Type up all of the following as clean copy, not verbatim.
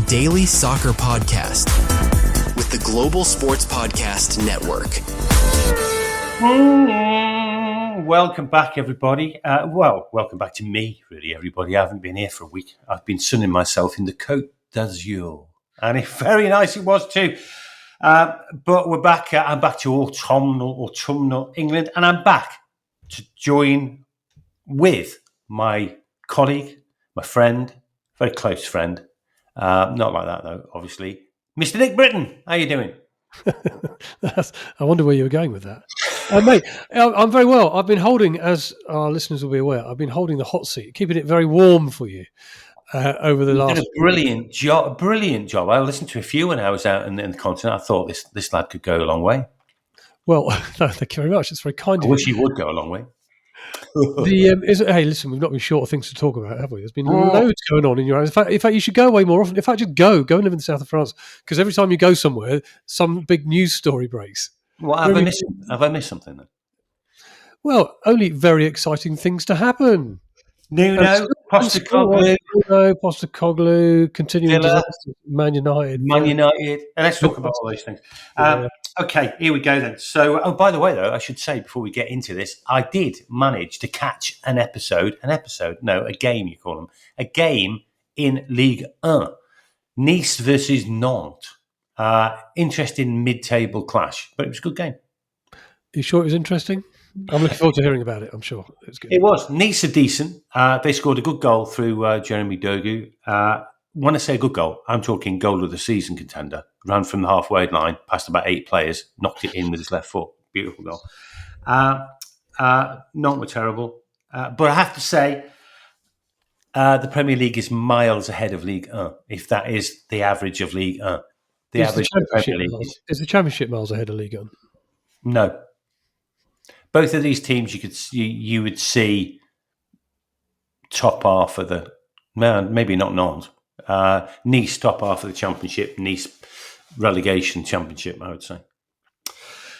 daily soccer podcast with the Global Sports Podcast Network. Welcome back, everybody. Welcome back to me, really, everybody. I haven't been here for a week. I've been sunning myself in the Côte d'Azur, and it's very nice it was too. But we're back. I'm back to autumnal England, and I'm back to join with my colleague, my friend, very close friend. Not like that, though, obviously. Mr. Nick Britton, how you doing? I wonder where you were going with that. Mate, I'm very well. I've been holding, as our listeners will be aware, I've been holding the hot seat, keeping it very warm for you over the last... You did a brilliant job. I listened to a few when I was out in the continent. I thought this lad could go a long way. Well, no, thank you very much. It's very kind of you. I wish he would go a long way. Hey, listen, we've not been short of things to talk about, have we? There's been loads going on in your house. In fact, you should go away more often. In fact, just go and live in the south of France, because every time you go somewhere, some big news story breaks. What have I missed something then? Well, only very exciting things to happen. Nuno, Postacoglu, continuing disaster, Man United. And let's talk about all those things. Okay, here we go then. So, by the way, though, I should say before we get into this, I did manage to catch a game, you call them, a game in Ligue 1, Nice versus Nantes. Interesting mid-table clash, but it was a good game. Are you sure it was interesting? I'm looking forward to hearing about it. I'm sure it was good. It was. Nice are decent. They scored a good goal through Jeremy Dogu. When I say a good goal, I'm talking goal of the season contender. Ran from the halfway line, past about 8 players, knocked it in with his left foot. Beautiful goal. Not were terrible. But I have to say, the Premier League is miles ahead of Ligue 1, if that is the average of Ligue 1. Is the Championship miles ahead of Ligue 1? No. Both of these teams, you would see top half of the maybe not Nantes. Nice top half of the Championship, Nice relegation Championship, I would say.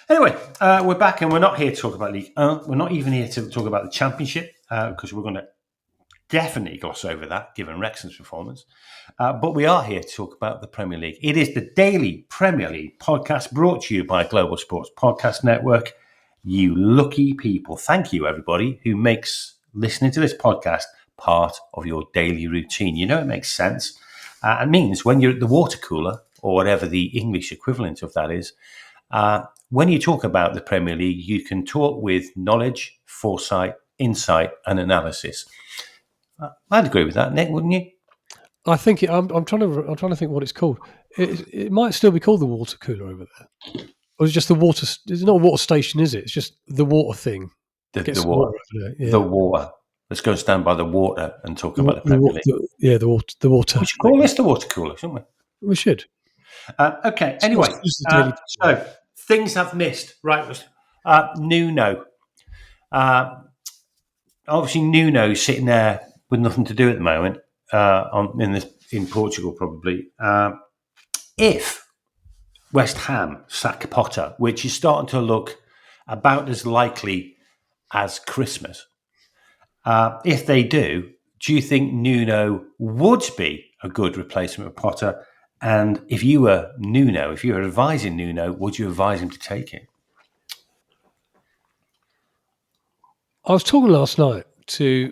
Anyway, we're back, and we're not here to talk about Ligue 1. We're not even here to talk about the Championship, because we're going to definitely gloss over that, given Wrexham's performance. But we are here to talk about the Premier League. It is the Daily Premier League podcast, brought to you by Global Sports Podcast Network. You lucky people. Thank you, everybody, who makes listening to this podcast part of your daily routine. You know, it makes sense. It means when you're at the water cooler, or whatever the English equivalent of that is, when you talk about the Premier League, you can talk with knowledge, foresight, insight, and analysis. I'd agree with that, Nick, wouldn't you? I think I'm trying to think what it's called. It might still be called the water cooler over there, or is it just the water? It's not a water station, is it? It's just the water thing. The water. Yeah. The water. Let's go stand by the water and talk about the Premier League. The water. We should call this the water cooler, shouldn't we? We should. Okay. Anyway, so things I've missed. Right, Nuno. Obviously, Nuno's sitting there with nothing to do at the moment. In Portugal, probably. If West Ham sack Potter, which is starting to look about as likely as Christmas, if they do you think Nuno would be a good replacement for Potter? And if you were Nuno, if you were advising Nuno, would you advise him to take it? I was talking last night to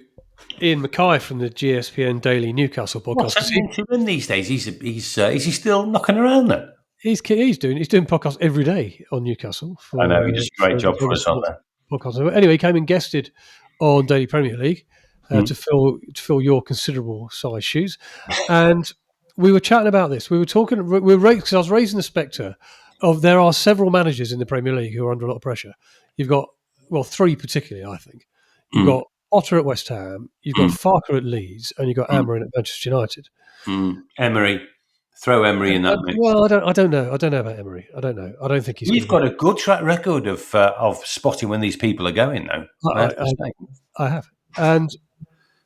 Ian Mackay from the GSPN Daily Newcastle podcast. What's happening to him these days? Is he still knocking around then? He's doing podcasts every day on Newcastle. I know, he does a great job for us on there. Podcast. Anyway, he came and guested on Daily Premier League to fill your considerable size shoes, and we were chatting about this. We were talking. Because I was raising the spectre of there are several managers in the Premier League who are under a lot of pressure. You've got 3 particularly, I think. You've got Potter at West Ham, you've got Farker at Leeds, and you've got Amorim at Manchester United. Emery. Throw Emery in that mix. Well, I don't know. I don't know about Emery. I don't know. I don't think he's... You've got a good track record of spotting when these people are going, though. I have. And,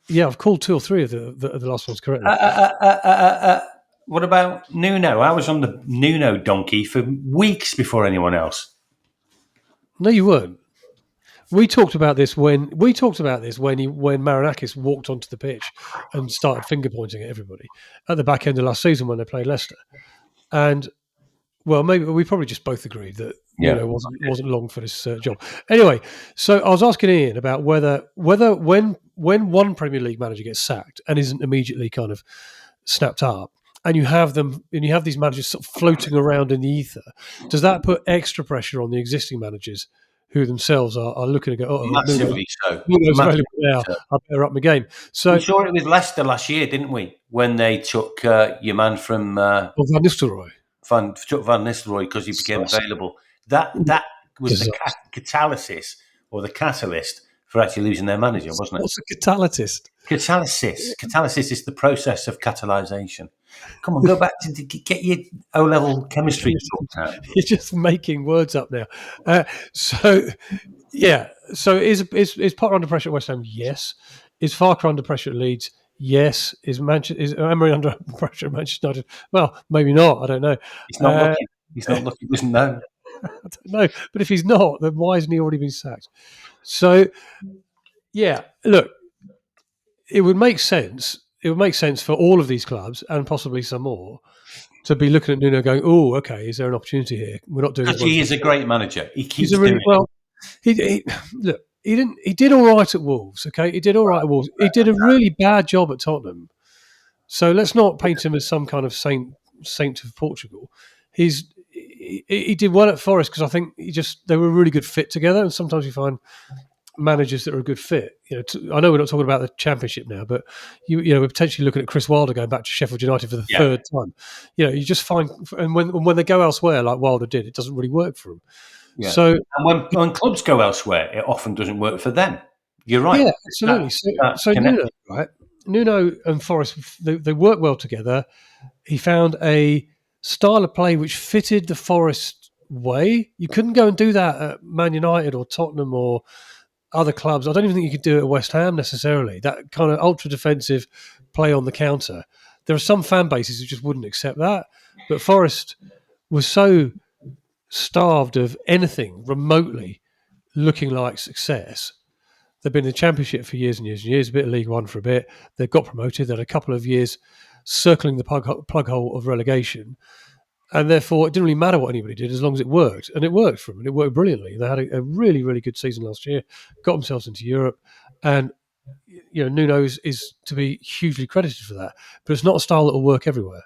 yeah, I've called 2 or 3 of the last ones correctly. What about Nuno? I was on the Nuno donkey for weeks before anyone else. No, you weren't. We talked about this when Marinakis walked onto the pitch and started finger pointing at everybody at the back end of last season when they played Leicester. And well, maybe we probably just both agreed that Nuno wasn't long for this job. Anyway, so I was asking Ian about whether when one Premier League manager gets sacked and isn't immediately kind of snapped up, and you have these managers sort of floating around in the ether, does that put extra pressure on the existing managers who themselves are looking to go, Massively so. Nuno's available now, So. I better up my game. So we saw it with Leicester last year, didn't we? When they took your man from Van Nistelrooy. Van Nistelrooy because he became available. That was the catalyst or the catalyst for actually losing their manager, wasn't it? What's a catalyst? Catalysis is the process of catalysation. Come on, go back to get your O-level chemistry sorted out. You're just making words up now. So is Potter under pressure at West Ham? Yes. Is Farker under pressure at Leeds? Yes. Is Emery under pressure at Manchester United? Well, maybe not. I don't know. He's not looking. He's not looking. He doesn't know. I don't know. But if he's not, then why hasn't he already been sacked? So, yeah, look, it would make sense. It would make sense for all of these clubs and possibly some more to be looking at Nuno going, oh, okay, is there an opportunity here? We're not doing it. Because he is a great manager. He keeps doing it. Well, he did all right at Wolves, okay? He did all right at Wolves. He did a really bad job at Tottenham. So let's not paint him as some kind of saint of Portugal. He did well at Forest because I think they were a really good fit together. And sometimes you find managers that are a good fit. I know we're not talking about the Championship now, but we're potentially looking at Chris Wilder going back to Sheffield United for the third time. You just find, and when they go elsewhere, like Wilder did, it doesn't really work for them. Yeah. So, and when clubs go elsewhere, it often doesn't work for them. You're right. Yeah, absolutely. So Nuno, right? Nuno and Forest, they work well together. He found a style of play which fitted the Forest way. You couldn't go and do that at Man United or Tottenham or other clubs. I don't even think you could do it at West Ham necessarily. That kind of ultra defensive play on the counter. There are some fan bases who just wouldn't accept that. But Forest was so starved of anything remotely looking like success. They've been in the Championship for years and years and years, a bit of League One for a bit. They got promoted. They had a couple of years circling the plug hole of relegation. And therefore, it didn't really matter what anybody did as long as it worked. And it worked for them. And it worked brilliantly. They had a really, really good season last year, got themselves into Europe. And Nuno is to be hugely credited for that. But it's not a style that will work everywhere.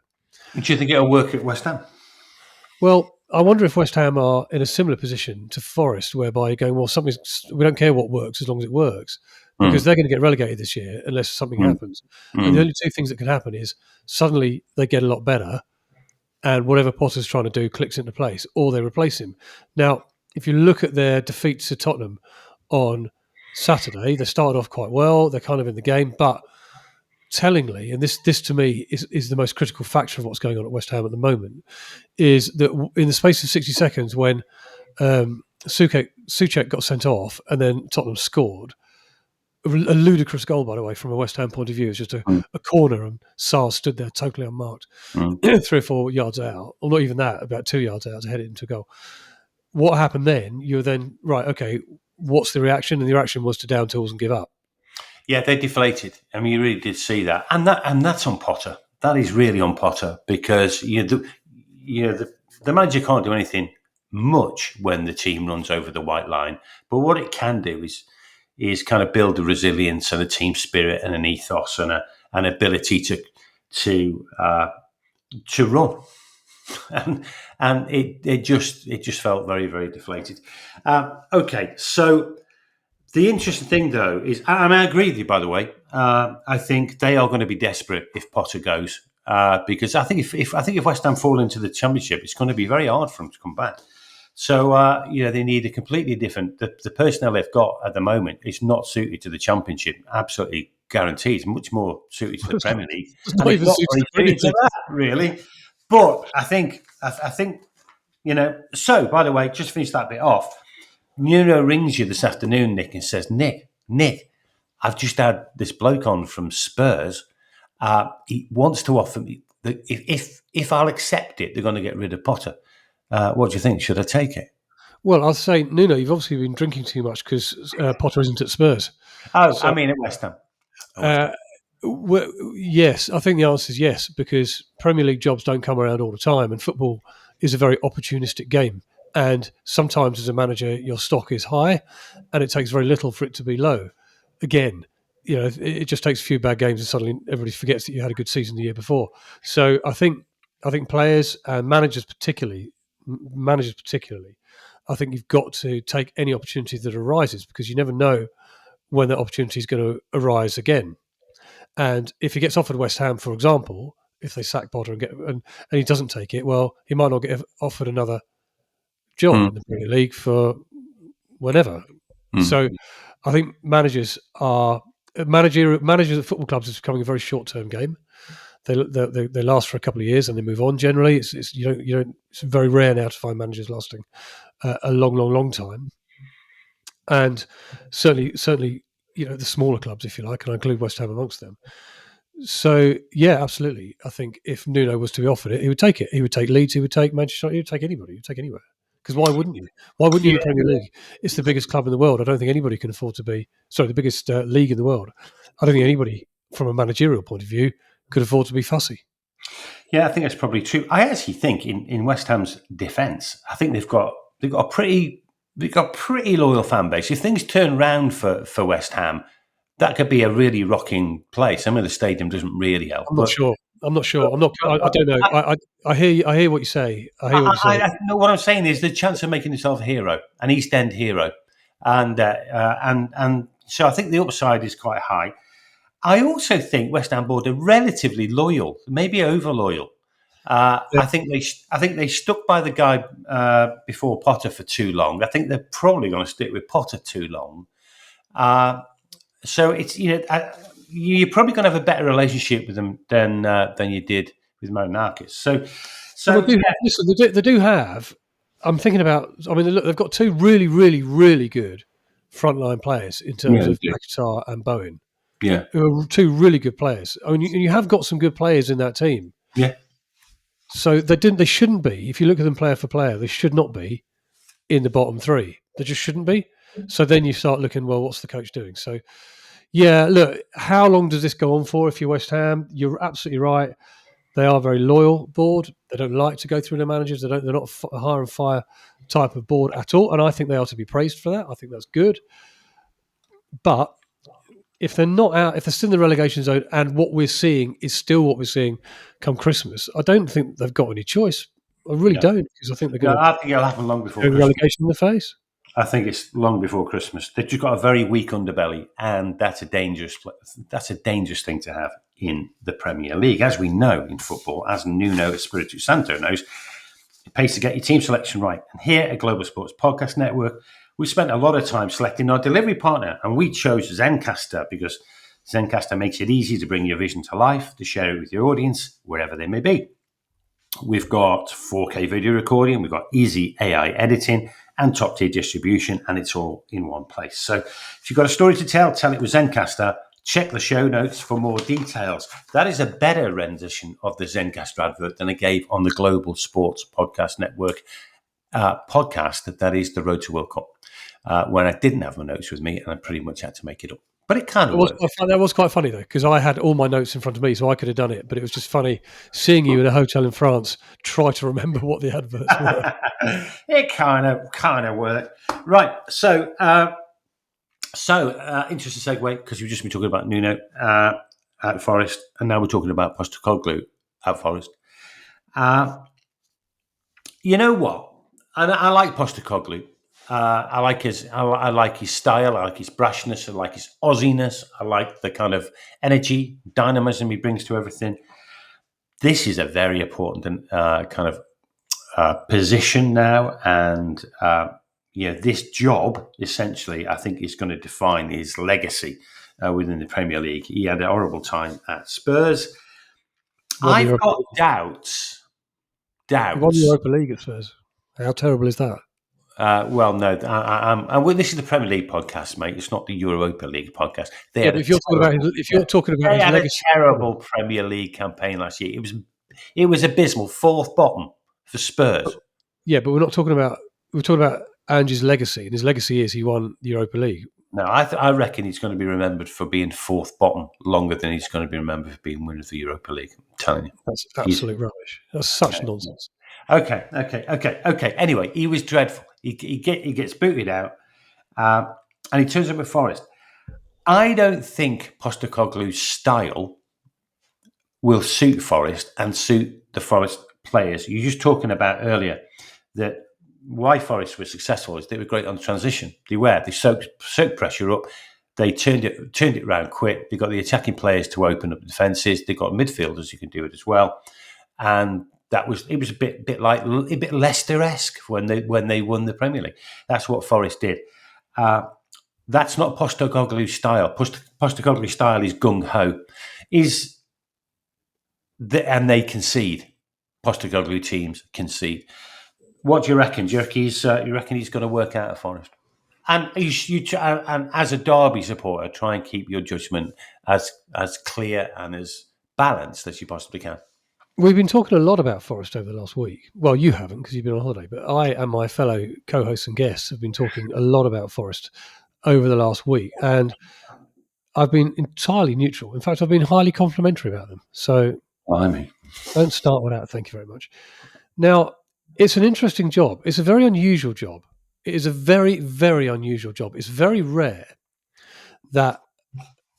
Do you think it'll work at West Ham? Well, I wonder if West Ham are in a similar position to Forest, whereby you're going, well, we don't care what works as long as it works, because they're going to get relegated this year unless something happens. And the only two things that can happen is suddenly they get a lot better and whatever Potter's trying to do clicks into place, or they replace him. Now, if you look at their defeats to Tottenham on Saturday, they started off quite well. They're kind of in the game, but tellingly, and this to me is the most critical factor of what's going on at West Ham at the moment, is that in the space of 60 seconds when Souček got sent off and then Tottenham scored, a ludicrous goal, by the way, from a West Ham point of view. It's just a corner and Sarr stood there totally unmarked, 3 or 4 yards out, or not even that, about 2 yards out to head it into goal. What happened then? You're then, right, okay, what's the reaction? And the reaction was to down tools and give up. Yeah, they deflated. I mean, you really did see that, and that's on Potter. That is really on Potter because the manager can't do anything much when the team runs over the white line. But what it can do is kind of build a resilience and a team spirit and an ethos and an ability to run. And it just felt very, very deflated. Okay, so. The interesting thing, though, is, and I agree with you, by the way. I think they are going to be desperate if Potter goes, because I think if West Ham fall into the Championship, it's going to be very hard for them to come back. So they need a completely different. The personnel they've got at the moment is not suited to the Championship. Absolutely guaranteed. It's much more suited to the Premier League. It's not even suited to that, really. But I think So, by the way, just finish that bit off. Nuno rings you this afternoon, Nick, and says, Nick, I've just had this bloke on from Spurs. He wants to offer me, if I'll accept it, they're going to get rid of Potter. What do you think? Should I take it? Well, I'll say, Nuno, you've obviously been drinking too much because Potter isn't at Spurs. Oh, So, I mean at West Ham. well, yes, I think the answer is yes, because Premier League jobs don't come around all the time, and football is a very opportunistic game. And sometimes, as a manager, your stock is high, and it takes very little for it to be low. Again, it just takes a few bad games, and suddenly everybody forgets that you had a good season the year before. So I think players and managers, particularly, I think you've got to take any opportunity that arises, because you never know when that opportunity is going to arise again. And if he gets offered West Ham, for example, if they sack Potter and he doesn't take it, well, he might not get offered another job in the Premier League for whenever. So I think managers at football clubs is becoming a very short term game. They last for a couple of years and they move on. Generally, it's very rare now to find managers lasting a long time. And certainly, the smaller clubs, if you like, and I include West Ham amongst them. So yeah, absolutely. I think if Nuno was to be offered it, he would take it. He would take Leeds. He would take Manchester. He would take anybody. He would take anywhere. Because why wouldn't you? Why wouldn't you in the Premier League? It's the biggest club in the world. I don't think anybody can afford to be. Sorry, the biggest league in the world. I don't think anybody, from a managerial point of view, could afford to be fussy. Yeah, I think that's probably true. I actually think in West Ham's defence, I think they've got a pretty loyal fan base. If things turn round for West Ham, that could be a really rocking place. I mean, the stadium doesn't really help. I'm not sure. I don't know. I hear what you say. What I'm saying is the chance of making yourself a hero, an East End hero, and so I think the upside is quite high. I also think West Ham board are relatively loyal, maybe over loyal. I think they stuck by the guy before Potter for too long. I think they're probably going to stick with Potter too long. So it's you're probably going to have a better relationship with them than you did with Marinakis. So they do have. I'm thinking about. I mean, look, they've got two really, really, really good frontline players in terms of Paquetá and Bowen. Yeah, who are two really good players. I mean, you have got some good players in that team. Yeah. So they shouldn't be. If you look at them player for player, they should not be in the bottom three. They just shouldn't be. So then you start looking, well, what's the coach doing? So, yeah, look, how long does this go on for if you're West Ham? You're absolutely right. They are a very loyal board. They don't like to go through their managers. They're not a hire and fire type of board at all. And I think they are to be praised for that. I think that's good. But if they're not out, if they're still in the relegation zone and what we're seeing is still what we're seeing come Christmas, I don't think they've got any choice. I really don't, because I think they're going I think it'll happen long before Christmas. Relegation in the face. I think it's long before Christmas. They've just got a very weak underbelly, and that's a dangerous thing to have in the Premier League. As we know in football, as Nuno Espiritu Santo knows, it pays to get your team selection right. And here at Global Sports Podcast Network, we spent a lot of time selecting our delivery partner, and we chose Zencastr because Zencastr makes it easy to bring your vision to life, to share it with your audience, wherever they may be. We've got 4K video recording, we've got easy AI editing, and top-tier distribution, and it's all in one place. So if you've got a story to tell it with Zencastr. Check the show notes for more details. That is a better rendition of the Zencastr advert than I gave on the Global Sports Podcast Network podcast, that is the Road to World Cup, when I didn't have my notes with me and I pretty much had to make it up. But it kind of worked. That was quite funny, though, because I had all my notes in front of me, so I could have done it. But it was just funny seeing you in a hotel in France try to remember what the adverts were. It kind of worked. Right. So interesting segue, because we've just been talking about Nuno at Forest, and now we're talking about Postacoglu at Forest. You know what? I like Postacoglu. I like his style. I like his brashness. I like his Aussiness. I like the kind of energy, dynamism he brings to everything. This is a very important kind of position now, and this job essentially, I think, is going to define his legacy within the Premier League. He had a horrible time at Spurs. I've got doubts. He won the Europa League at Spurs. How terrible is that? Well, no. This is the Premier League podcast, mate. It's not the Europa League podcast. If you're talking about his legacy, a terrible Premier League campaign last year. It was abysmal. Fourth bottom for Spurs. Yeah, but we're talking about and his legacy. And his legacy is he won the Europa League. No, I reckon he's going to be remembered for being fourth bottom longer than he's going to be remembered for being winner of the Europa League. I'm telling you. That's absolute rubbish. That's such nonsense. Okay. Anyway, he was dreadful. He gets booted out, and he turns up at Forest. I don't think Postacoglu's style will suit Forest and suit the Forest players. You're just talking about earlier that why Forest were successful is they were great on transition. They soaked pressure up. They turned it around quick. They got the attacking players to open up the defences. They got midfielders who can do it as well. And it was a bit Leicester-esque when they won the Premier League. That's what Forest did. That's not Postacoglu's style. Postacoglu's style is gung ho. And they concede. Postacoglu teams concede. What do you reckon? Do you reckon he's going to work out at Forest? And and as a Derby supporter, try and keep your judgment as clear and as balanced as you possibly can. We've been talking a lot about Forest over the last week. Well, you haven't because you've been on holiday, but I and my fellow co-hosts and guests have been talking a lot about Forest over the last week, and I've been entirely neutral. In fact, I've been highly complimentary about them. So, don't start with that. Thank you very much. Now, it's an interesting job. It's a very unusual job. It is a very, very unusual job. It's very rare that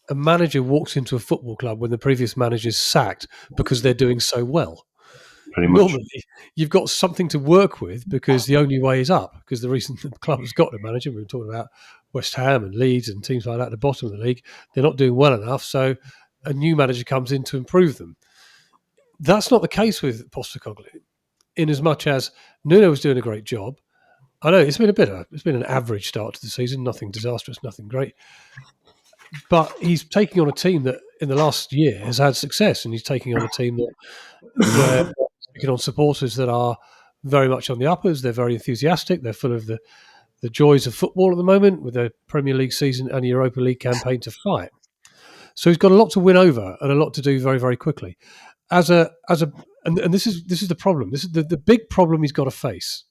a manager walks into a football club when the previous manager is sacked because they're doing so well. Pretty much. Normally, you've got something to work with because the only way is up. Because the reason the club has got a manager, we were talking about West Ham and Leeds and teams like that at the bottom of the league, they're not doing well enough. So a new manager comes in to improve them. That's not the case with Postacoglu, in as much as Nuno was doing a great job. I know it's been an average start to the season, nothing disastrous, nothing great. But he's taking on a team that in the last year has had success, and he's taking on a team that where taking on supporters that are very much on the uppers. They're very enthusiastic. They're full of the joys of football at the moment with a Premier League season and a Europa League campaign to fight. So he's got a lot to win over and a lot to do very, very quickly. And this is the problem. This is the big problem he's got to face.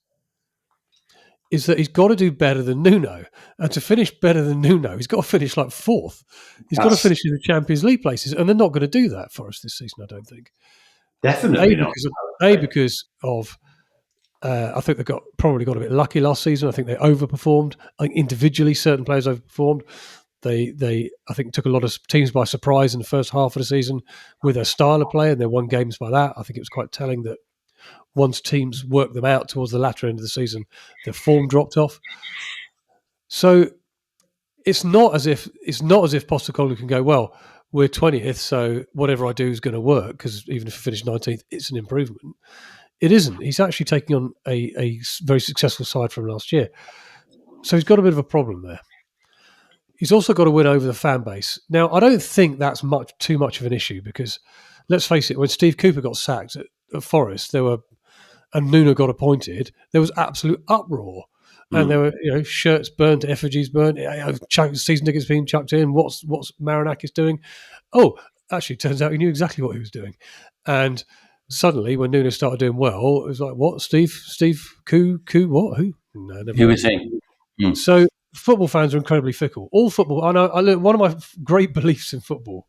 Is that he's got to do better than Nuno. And to finish better than Nuno, he's got to finish like fourth. He's got to finish in the Champions League places. And they're not going to do that for us this season, I don't think. Definitely not. Because of I think they probably got a bit lucky last season. I think they overperformed. I think individually, certain players overperformed. They I think took a lot of teams by surprise in the first half of the season with their style of play, and they won games by that. I think it was quite telling that once teams worked them out towards the latter end of the season, their form dropped off. So it's not as if Postacoglu can go, well, we're 20th, so whatever I do is going to work, because even if I finish 19th, it's an improvement. It isn't. He's actually taking on a very successful side from last year. So he's got a bit of a problem there. He's also got to win over the fan base. Now, I don't think that's too much of an issue, because let's face it, when Steve Cooper got sacked at Forest, and Nuno got appointed, there was absolute uproar. And there were shirts burnt, effigies burnt, season tickets being chucked in. What's Marinakis doing? Oh, actually, it turns out he knew exactly what he was doing. And suddenly, when Nuno started doing well, it was like, what? Steve Coo, what? Who? No, never. Who was he? So football fans are incredibly fickle. All football. I learned one of my great beliefs in football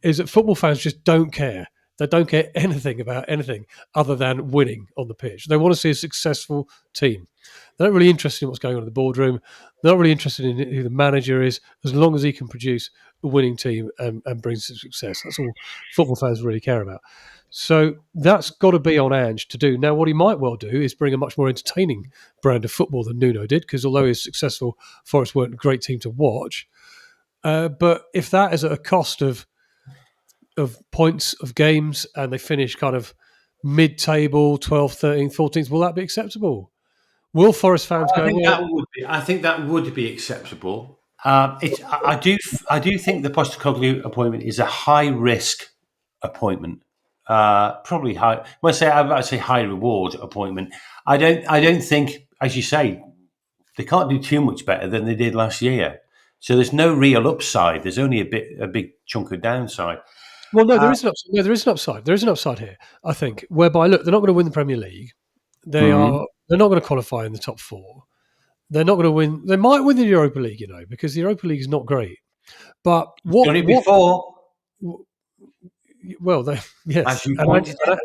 is that football fans just don't care. They don't care anything about anything other than winning on the pitch. They want to see a successful team. They're not really interested in what's going on in the boardroom. They're not really interested in who the manager is, as long as he can produce a winning team and bring some success. That's all football fans really care about. So that's got to be on Ange to do. Now, what he might well do is bring a much more entertaining brand of football than Nuno did, because although he's successful, Forest weren't a great team to watch. But if that is at a cost of points of games and they finish kind of mid-table, 12th, 13th, 14th, will that be acceptable? Will Forest fans go? I think that would be acceptable. I do think the Postacoglu appointment is a high-risk appointment. Probably high. When I say high reward appointment, I don't think, as you say, they can't do too much better than they did last year. So there's no real upside. There's only a big chunk of downside. Well, no, there is an upside. No, there is an upside. There is an upside here, I think, whereby, look, they're not going to win the Premier League. They're not going to qualify in the top four. they're not going to win. They might win the Europa League, because the Europa League is not great. But Done it before. Well, yes, As you pointed out.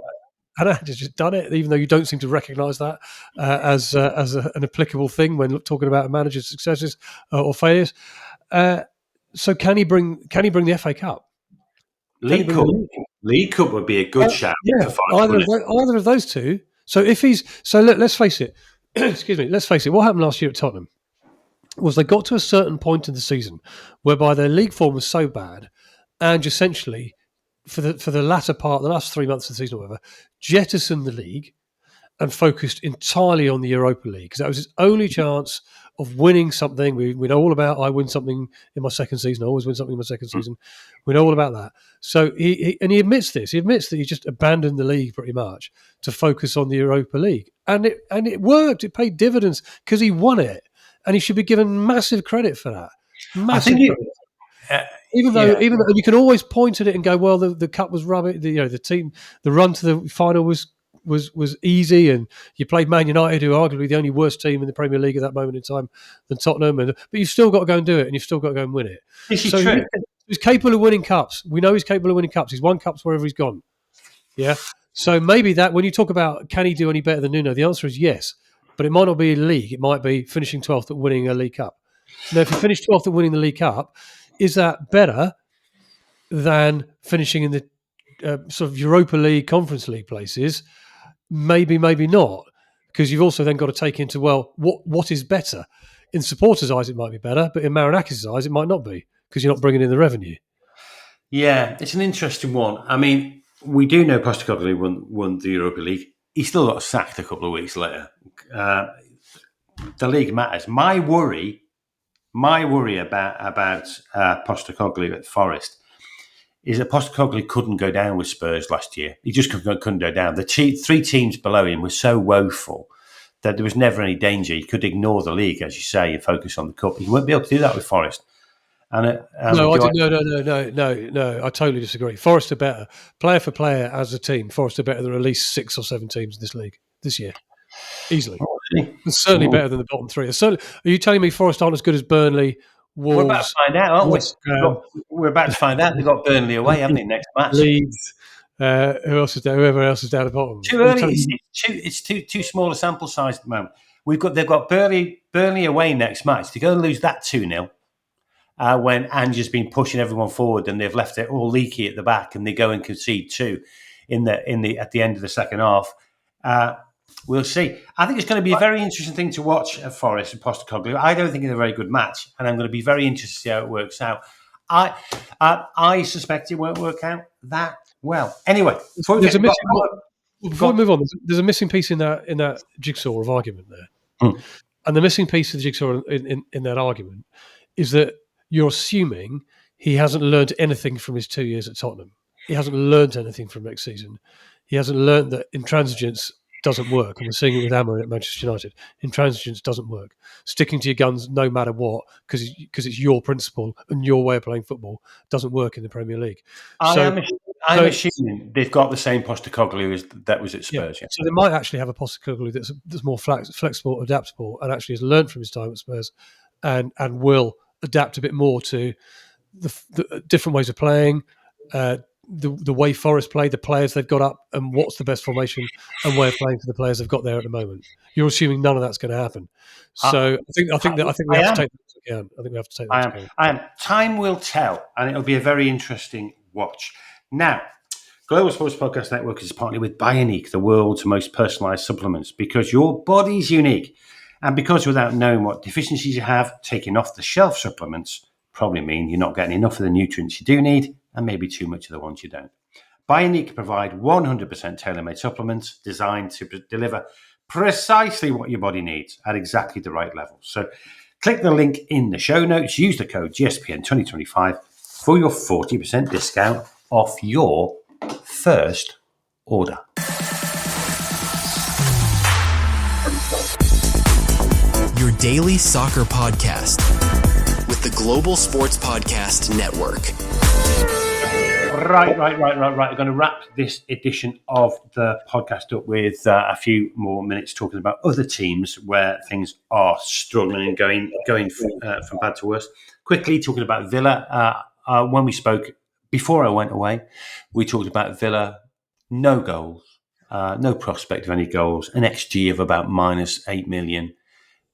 And I just done it, even though you don't seem to recognise that as an applicable thing when talking about a manager's successes or failures. So can he bring the FA Cup? League Cup would be a good shout. Yeah, either of those two. So let's face it. Excuse me. Let's face it. What happened last year at Tottenham was they got to a certain point in the season whereby their league form was so bad, and essentially for the latter part, the last 3 months of the season, or whatever, jettisoned the league and focused entirely on the Europa League, because that was his only chance of winning something. We know all about I win something in my second season. I always win something in my second season. We know all about that. So he admits this. He admits that he just abandoned the league pretty much to focus on the Europa League, and it worked. It paid dividends because he won it, and he should be given massive credit for that. Massive credit. Even though you can always point at it and go, well, the cup was rubbish. The run to the final was easy, and you played Man United, who are arguably the only worst team in the Premier League at that moment in time than Tottenham. But you've still got to go and do it, and you've still got to go and win it. This is true. He's capable of winning cups. We know he's capable of winning cups. He's won cups wherever he's gone. Yeah. So maybe that when you talk about can he do any better than Nuno, the answer is yes. But it might not be a league. It might be finishing 12th at winning a League Cup. Now, if you finish 12th at winning the League Cup, is that better than finishing in the sort of Europa League, Conference League places? Maybe, maybe not, because you've also then got to take into, well, what is better? In supporters' eyes, it might be better, but in Marinakis' eyes, it might not be, because you're not bringing in the revenue. Yeah, it's an interesting one. I mean, we do know Postacoglu won the Europa League. He still got sacked a couple of weeks later. The league matters. My worry about Postacoglu at Forest is that Postacoglu couldn't go down with Spurs last year. He just couldn't go down. The three teams below him were so woeful that there was never any danger. He could ignore the league, as you say, and focus on the cup. He won't be able to do that with Forest. No. I totally disagree. Forest are better, player for player as a team. Forest are better than at least 6 or 7 teams in this league this year, easily. It's certainly better than the bottom 3. Are you telling me Forest aren't as good as Burnley? Wolves, we're about to find out, aren't we? We're about to find out. They've got Burnley away, haven't they, next match? Leeds. Who else is there? Whoever else is down at the bottom. Too early. It's too small a sample size at the moment. They've got Burnley away next match. To go and lose that 2-0 when Ange's been pushing everyone forward and they've left it all leaky at the back, and they go and concede 2 at the end of the second half. We'll see. I think it's going to be a very interesting thing to watch at Forest and Postacoglu. I don't think it's a very good match, and I'm going to be very interested to see how it works out. I suspect it won't work out that well. Anyway, before we move on, there's a missing piece in that jigsaw of argument there. And the missing piece of the jigsaw in that argument is that you're assuming he hasn't learned anything from his 2 years at Tottenham. He hasn't learned anything from next season. He hasn't learned that intransigence doesn't work. And we're seeing it with Amorim at Manchester United. Intransigence doesn't work. Sticking to your guns no matter what, because it's your principle and your way of playing football, doesn't work in the Premier League. I'm assuming they've got the same Postacoglu as that was at Spurs. Yeah. So they might actually have a Postacoglu that's more flexible, adaptable, and actually has learned from his time at Spurs and will adapt a bit more to the different ways of playing, the way Forest play, the players they've got up, and what's the best formation and way of playing for the players they've got there at the moment. You're assuming none of that's going to happen. So I think we have to take that into account. I think we have to take that into account. Time will tell, and it'll be a very interesting watch. Now, Global Sports Podcast Network is partnered with Bionique, the world's most personalised supplements, because your body's unique. And because without knowing what deficiencies you have, taking off-the-shelf supplements probably mean you're not getting enough of the nutrients you do need, and maybe too much of the ones you don't. Bionique provide 100% tailor-made supplements designed to deliver precisely what your body needs at exactly the right level. So click the link in the show notes, use the code GSPN2025 for your 40% discount off your first order. Your daily soccer podcast with the Global Sports Podcast Network. Right. I'm going to wrap this edition of the podcast up with a few more minutes talking about other teams where things are struggling and going from bad to worse. Quickly talking about Villa. When we spoke before I went away, we talked about Villa. No goals, no prospect of any goals, an XG of about minus 8 million.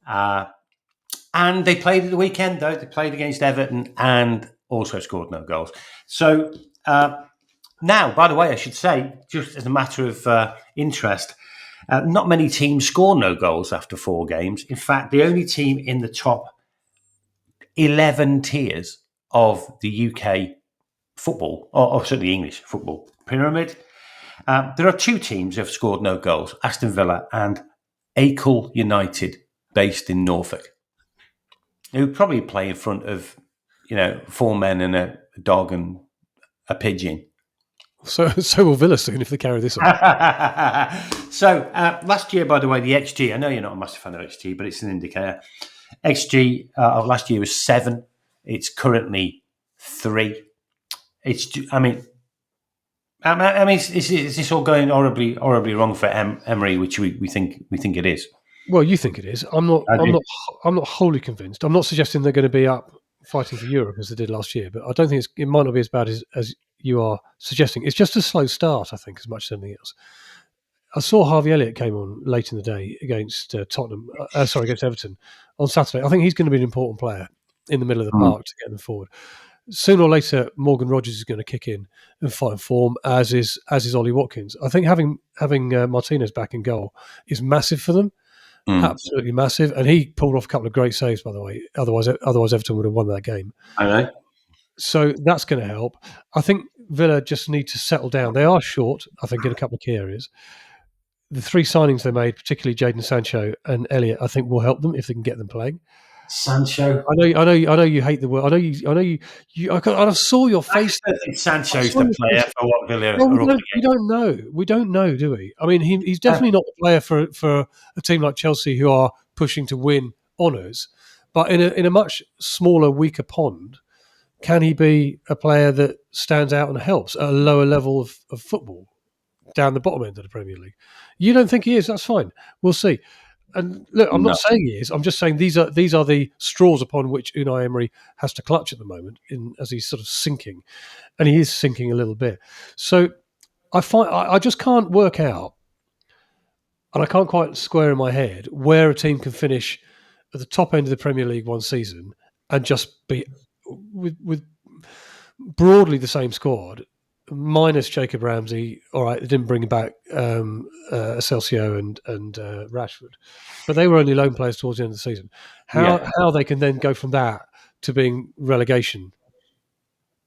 And they played at the weekend, though. They played against Everton and also scored no goals. So now, by the way, I should say, just as a matter of interest, not many teams score no goals after 4 games. In fact, the only team in the top 11 tiers of the UK football, or certainly English football pyramid, there are 2 teams who have scored no goals, Aston Villa and Acle United, based in Norfolk, who probably play in front of, 4 men and a dog and a pigeon. So will Villa soon if they carry this on. So last year, by the way, the XG, I know you're not a massive fan of XG, but it's an indicator. XG of last year was 7. It's currently 3. Is this all going horribly wrong for Emery, which we think it is? Well, you think it is. I'm not wholly convinced. I'm not suggesting they're going to be up fighting for Europe as they did last year, but I don't think it might not be as bad as you are suggesting. It's just a slow start, I think, as much as anything else. I saw Harvey Elliott came on late in the day against against Everton on Saturday. I think he's going to be an important player in the middle of the park to get them forward. Sooner or later, Morgan Rogers is going to kick in and find form, as is Ollie Watkins. I think having Martinez back in goal is massive for them. Absolutely massive, and he pulled off a couple of great saves, by the way. Otherwise Everton would have won that game. I know. So that's going to help. I think Villa just need to settle down. They are short, I think, in a couple of key areas. The 3 signings they made, particularly Jadon Sancho and Elliott, I think will help them if they can get them playing. Sancho. I know you hate the word. I saw your face. I don't think Sancho's the player for what Villa Well, are up against. we don't know. We don't know, do we? I mean, he's definitely not the player for a team like Chelsea who are pushing to win honours. But in a much smaller, weaker pond, can he be a player that stands out and helps at a lower level of football down the bottom end of the Premier League? You don't think he is? That's fine. We'll see. And look, I'm not saying he is. I'm just saying these are the straws upon which Unai Emery has to clutch at the moment, as he's sort of sinking, and he is sinking a little bit. So I just can't work out, and I can't quite square in my head where a team can finish at the top end of the Premier League one season and just be with broadly the same squad, minus Jacob Ramsey. All right, they didn't bring back Asensio and Rashford, but they were only loan players towards the end of the season. How they can then go from that to being relegation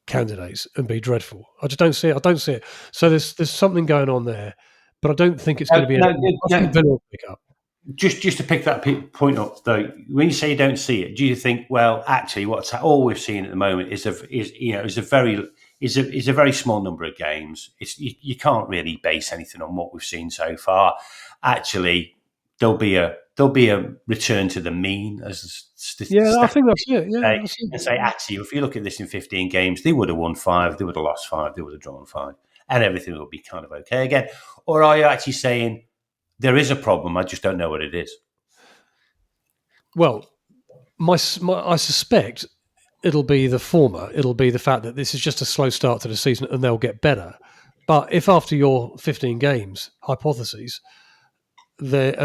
candidates and be dreadful? I just don't see it. I don't see it. So there's something going on there, but I don't think it's going to be. I think Villa will pick up. Just to pick that point up, though, when you say you don't see it, do you think, well, actually, all we've seen at the moment is a very small number of games. You can't really base anything on what we've seen so far. Actually, there'll be a return to the mean, as I think that's it. And say, actually, if you look at this in 15 games, they would have won 5, they would have lost 5, they would have drawn 5, and everything will be kind of okay again. Or are you actually saying there is a problem, I just don't know what it is? Well, I suspect it'll be the former. It'll be the fact that this is just a slow start to the season and they'll get better. But if after your 15 games hypotheses, they're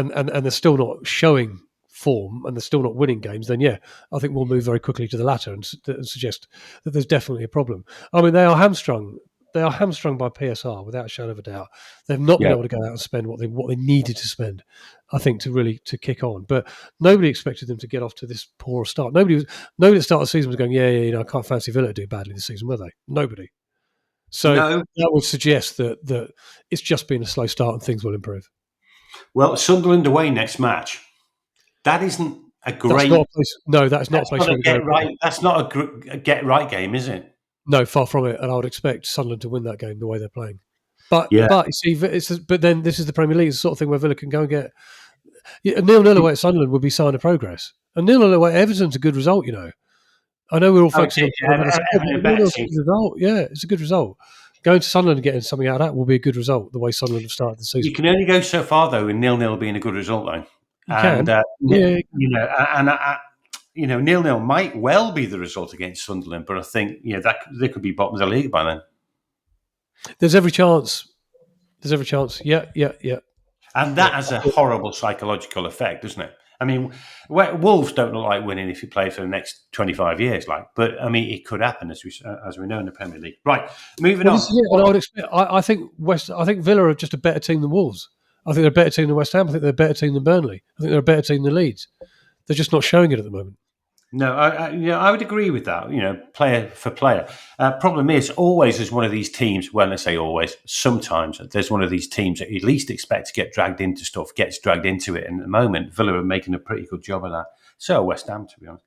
still not showing form and they're still not winning games, then I think we'll move very quickly to the latter and suggest that there's definitely a problem. I mean, they are hamstrung. They are hamstrung by PSR without a shadow of a doubt. They've not been able to go out and spend what they needed to spend, I think, to kick on. But nobody expected them to get off to this poor start. Nobody at the start of the season was going, I can't fancy Villa to do badly this season, were they? Nobody. So that would suggest that it's just been a slow start and things will improve. Well, Sunderland away next match. That isn't a great. That's not a place. That's not a get right game, is it? No, far from it. And I would expect Sunderland to win that game the way they're playing. But you see, but then this is the Premier League, it's the sort of thing where Villa can go and get a 0-0 away at Sunderland would be sign of progress. A 0-0 away at Everton's a good result, I know we're all I would focusing say on the score, having a but better it's a team. good result. Yeah, it's a good result. Going to Sunderland and getting something out of that will be a good result, the way Sunderland have started the season. You can only go so far though, with 0-0 being a good result though. You And can. Yeah. and 0-0 might well be the result against Sunderland, but I think that they could be bottom of the league by then. There's every chance. Yeah. And that has a horrible psychological effect, doesn't it? I mean, Wolves don't look like winning if you play for the next 25 years, but I mean, it could happen as we know in the Premier League. Right, moving on. This is it, and I would expect. I think Villa are just a better team than Wolves. I think they're a better team than West Ham. I think they're a better team than Burnley. I think they're a better team than Leeds. They're just not showing it at the moment. No, I would agree with that. Player for player. Problem is, always as one of these teams. Well, let's say always. Sometimes there's one of these teams that you least expect to get dragged into stuff gets dragged into it. And at the moment, Villa are making a pretty good job of that. So West Ham, to be honest.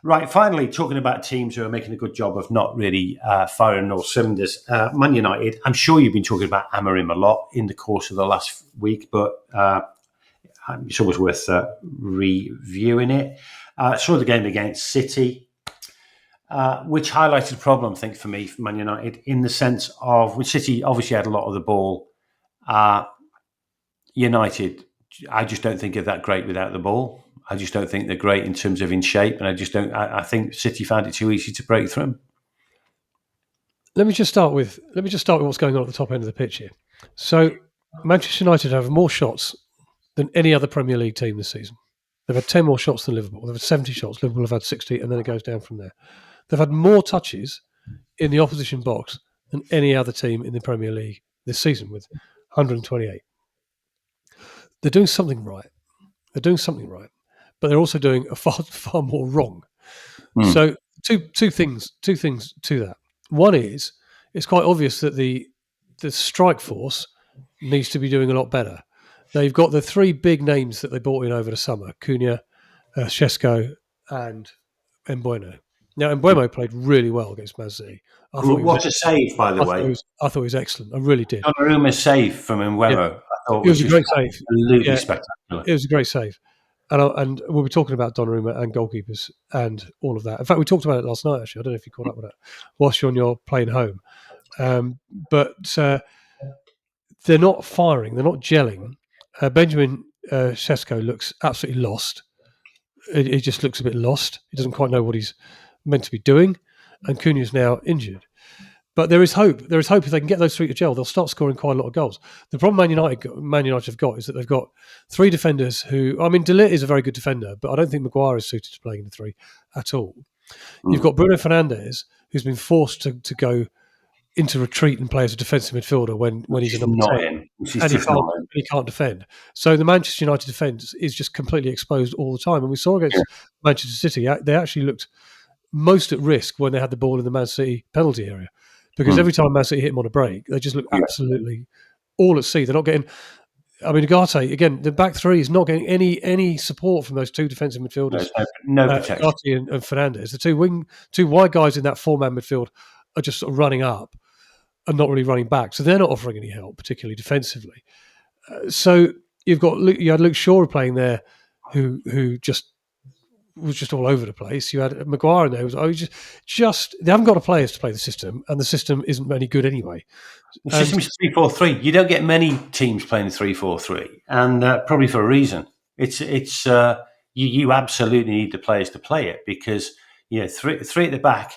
Right. Finally, talking about teams who are making a good job of not really firing all cylinders. Man United. I'm sure you've been talking about Amorim a lot in the course of the last week, but it's always worth reviewing it. Saw the game against City, which highlighted a problem, I think, for me, for Man United, in the sense of when City obviously had a lot of the ball. United, I just don't think they're that great without the ball. I just don't think they're great in terms of in shape, and I think City found it too easy to break through them. Let me just start with what's going on at the top end of the pitch here. So, Manchester United have more shots than any other Premier League team this season. They've had 10 more shots than Liverpool. They've had 70 shots. Liverpool have had 60, and then it goes down from there. They've had more touches in the opposition box than any other team in the Premier League this season, with 128. They're doing something right. But they're also doing a far more wrong. So two things to that. One is, it's quite obvious that the strike force needs to be doing a lot better. They've got the three big names that they brought in over the summer: Cunha, Šeško, and Mbeumo. Now, Mbeumo played really well against Man City. What a save, by the way. I thought he was excellent. I really did. Donnaruma's save from Mbeumo, Yeah. I thought It was a great save. Absolutely spectacular. It was a great save. And we'll be talking about Donnarumma and goalkeepers and all of that. In fact, we talked about it last night, actually. I don't know if you caught up with it whilst you're on your plane home. But they're not firing. They're not gelling. Benjamin Šeško looks absolutely lost. He just looks a bit lost. He doesn't quite know what he's meant to be doing. And Cunha's now injured. But there is hope. There is hope if they can get those three to gel, they'll start scoring quite a lot of goals. The problem Man United have got is that they've got three defenders who, I mean, De Ligt is a very good defender, but I don't think Maguire is suited to playing in the three at all. You've got Bruno Fernandes, who's been forced to go into retreat and play as a defensive midfielder when he's a number 10. And he can't defend. So the Manchester United defence is just completely exposed all the time. And we saw against Manchester City, they actually looked most at risk when they had the ball in the Man City penalty area. Because every time Man City hit them on a break, they just look absolutely all at sea. They're not getting... I mean, Ugarte, again, the back three is not getting any support from those two defensive midfielders. No protection. Ugarte and Fernandes. The two wide guys in that four-man midfield are just sort of running up and not really running back. So they're not offering any help, particularly defensively. So you had Luke Shaw playing there who was just all over the place. You had Maguire in there. Just they haven't got the players to play the system, and the system isn't any good anyway. The system is 3-4-3. You don't get many teams playing 3-4-3, and probably for a reason. It's you absolutely need the players to play it because three at the back,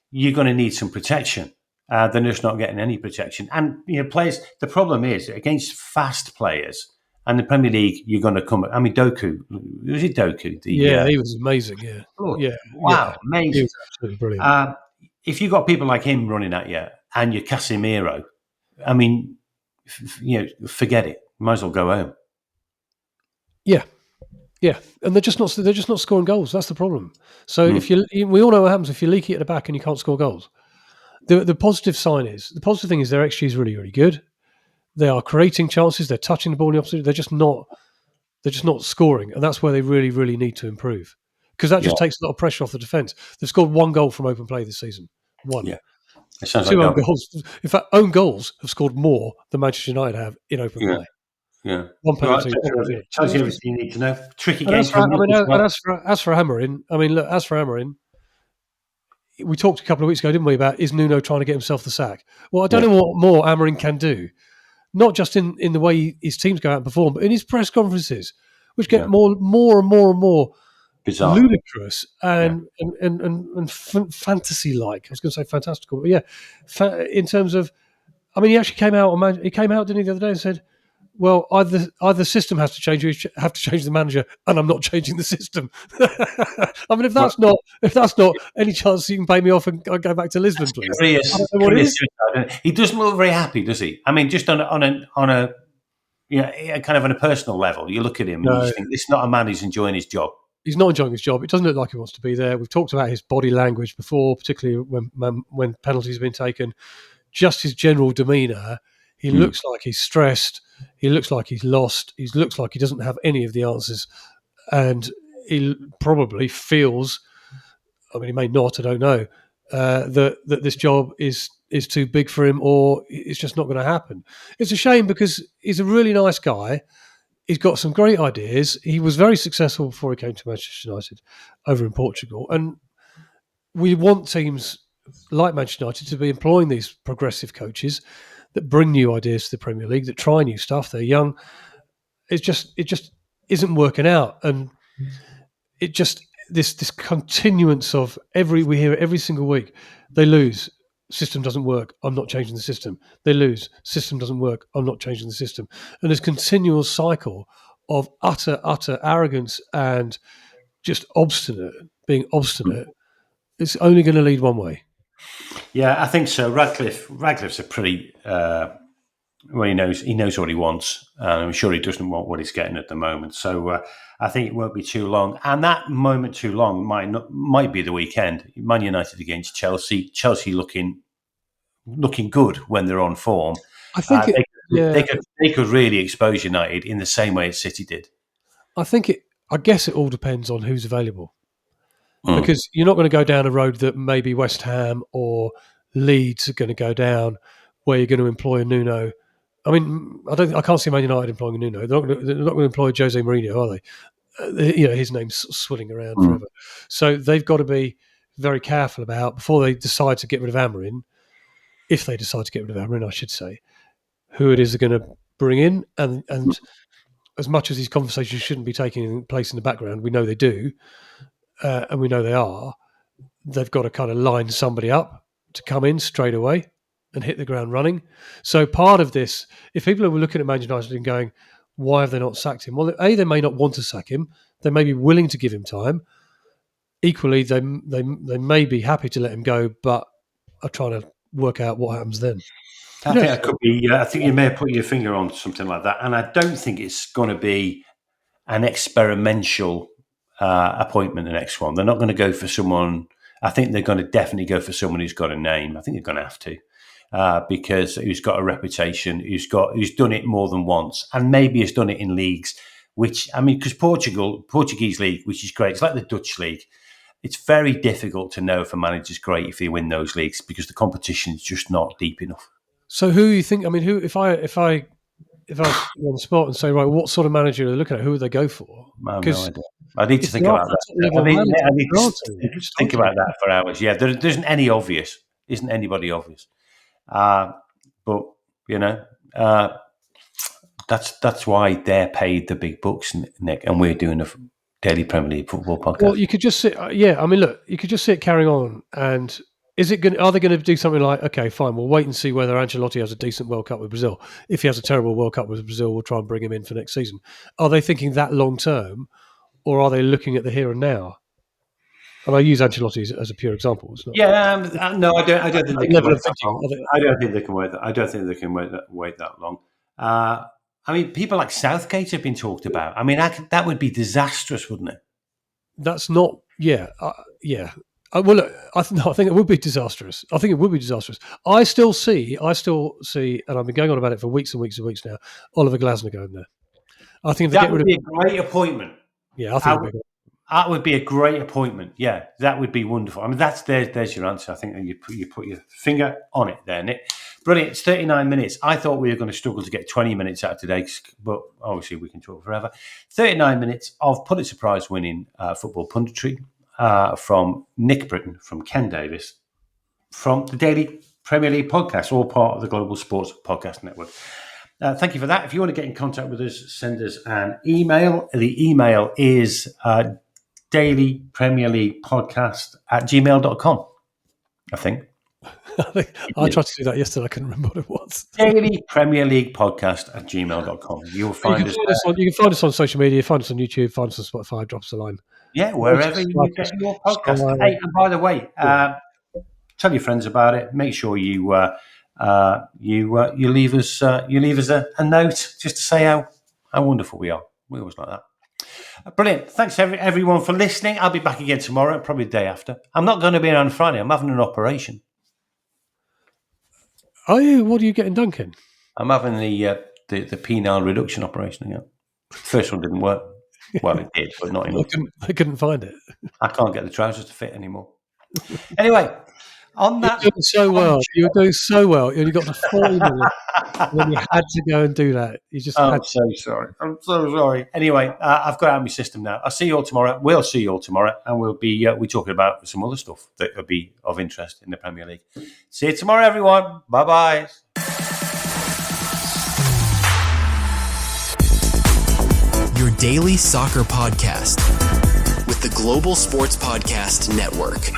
you're going to need some protection. They're just not getting any protection, and players. The problem is against fast players. And the Premier League, you're going to come. I mean, Doku. Was it Doku? He was amazing. Yeah. Wow, amazing. He was absolutely brilliant. If you've got people like him running at you and you're Casemiro, I mean, forget it. You might as well go home. Yeah, and they're just not scoring goals. That's the problem. So we all know what happens if you're leaky at the back and you can't score goals. The positive thing is their XG is really, really good. They are creating chances. They're touching the ball in the opposite. They're just not scoring, and that's where they really, really need to improve because that just takes a lot of pressure off the defence. They've scored one goal from open play this season. One. Yeah, it sounds two like own goals. In fact, own goals have scored more than Manchester United have in open play. Yeah, one penalty. Tells you everything you need to know. Tricky game. As for Amorim, we talked a couple of weeks ago, didn't we, about is Nuno trying to get himself the sack? Well, I don't know what more Amorim can do, not just in the way his teams go out and perform, but in his press conferences, which get more and more Bizarre. ludicrous and fantasy like. I was going to say fantastical, but yeah, in terms of, I mean, he actually came out, didn't he, the other day and said, well, either the system has to change, or you have to change the manager, and I'm not changing the system. I mean, if that's not any chance you can pay me off and I go back to Lisbon, please. I don't know what it is. He doesn't look very happy, does he? I mean, just on a kind of on a personal level, you look at him and you just think this is not a man who's enjoying his job. He's not enjoying his job. It doesn't look like he wants to be there. We've talked about his body language before, particularly when penalties have been taken. Just his general demeanour. He looks like he's stressed. He looks like he's lost. He looks like he doesn't have any of the answers. And he probably feels, I mean, he may not, I don't know, that this job is too big for him, or it's just not going to happen. It's a shame because he's a really nice guy. He's got some great ideas. He was very successful before he came to Manchester United over in Portugal. And we want teams like Manchester United to be employing these progressive coaches that bring new ideas to the Premier League, that try new stuff. They're young. It just isn't working out, and it just this continuance of we hear it every single week. They lose, system doesn't work. I'm not changing the system. They lose, system doesn't work. I'm not changing the system. And this continual cycle of utter arrogance and just being obstinate. It's only going to lead one way. Yeah, I think so. Radcliffe's a pretty well, he knows what he wants. I'm sure he doesn't want what he's getting at the moment. So I think it won't be too long. And that moment too long might be the weekend. Man United against Chelsea. Chelsea looking good when they're on form. I think they could really expose United in the same way as City did. I guess it all depends on who's available. Because you're not going to go down a road that maybe West Ham or Leeds are going to go down, where you're going to employ a Nuno. I mean, I can't see Man United employing a Nuno. They're not going to employ Jose Mourinho, are they? His name's swilling around forever. So they've got to be very careful about, before they decide to get rid of Amorim, if they decide to get rid of Amorim, I should say, who it is they're going to bring in. And as much as these conversations shouldn't be taking place in the background, we know they do. And we know they are, they've got to kind of line somebody up to come in straight away and hit the ground running. So part of this, if people are looking at Man United and going, why have they not sacked him? Well, A, they may not want to sack him. They may be willing to give him time. Equally, they may be happy to let him go, but are trying to work out what happens then. I think that could be. I think you may have put your finger on something like that. And I don't think it's going to be an experimental appointment, the next one. They're not going to go for someone. I think they're going to definitely go for someone who's got a name. I think they're going to have to, because who's got a reputation, who's done it more than once, and maybe has done it in leagues. Which, I mean, because Portuguese league, which is great, it's like the Dutch league. It's very difficult to know if a manager's great if you win those leagues, because the competition's just not deep enough. So who you think? I mean, who if I on the spot and say, right, what sort of manager are they looking at? Who would they go for? I have no idea. I need to think about that. I need to think about that for hours. Yeah, there isn't any obvious. Isn't anybody obvious? But that's why they're paid the big bucks, Nick, and we're doing a daily Premier League football podcast. Well, you could just see. I mean, look, you could just see it carrying on. And are they going to do something like, okay, fine, we'll wait and see whether Ancelotti has a decent World Cup with Brazil. If he has a terrible World Cup with Brazil, we'll try and bring him in for next season. Are they thinking that long term? Or are they looking at the here and now? And I use Ancelotti as a pure example. It's not, no, I don't think they can wait that long. I don't think they can wait that. I don't think they can wait that long. I mean, people like Southgate have been talked about. I mean, that would be disastrous, wouldn't it? That's not. Yeah. Well, look, I think it would be disastrous. I still see, and I've been going on about it for weeks and weeks and weeks now. Oliver Glasner going there. I think if that would be a great appointment. Yeah, I think that would be a great appointment. Yeah, that would be wonderful. I mean, there's your answer. I think you put your finger on it there, Nick. Brilliant. It's 39 minutes. I thought we were going to struggle to get 20 minutes out of today, but obviously we can talk forever. 39 minutes of Pulitzer Prize winning football punditry. from Nick Britton, from Ken Davis, from the Daily Premier League podcast, all part of the Global Sports Podcast Network. Thank you for that. If you want to get in contact with us, send us an email. The email is dailypremierleaguepodcast@gmail.com, I think. I tried to do that yesterday. I couldn't remember what it was. dailypremierleaguepodcast@gmail.com. You'll find us. You can find us on social media. Find us on YouTube. Find us on Spotify. Drop us a line. Yeah, wherever you get your podcast. Hey, and by the way, tell your friends about it. Make sure you leave us a note just to say how wonderful we are. We always like that. Brilliant. Thanks everyone for listening. I'll be back again tomorrow, probably the day after. I'm not going to be in on Friday. I'm having an operation. Are you? What are you getting done, Ken? I'm having the penile reduction operation again. First one didn't work. Well, it did, but not enough. I couldn't find it. I can't get the trousers to fit anymore. Anyway, on that... You're doing so well. You were doing so well. You only got to 40 minutes, and then you had to go and do that. You just I'm so sorry. Anyway, I've got it out of my system now. I'll see you all tomorrow. We'll see you all tomorrow, and we'll be talking about some other stuff that would be of interest in the Premier League. See you tomorrow, everyone. Bye-bye. Your daily soccer podcast with the Global Sports Podcast Network.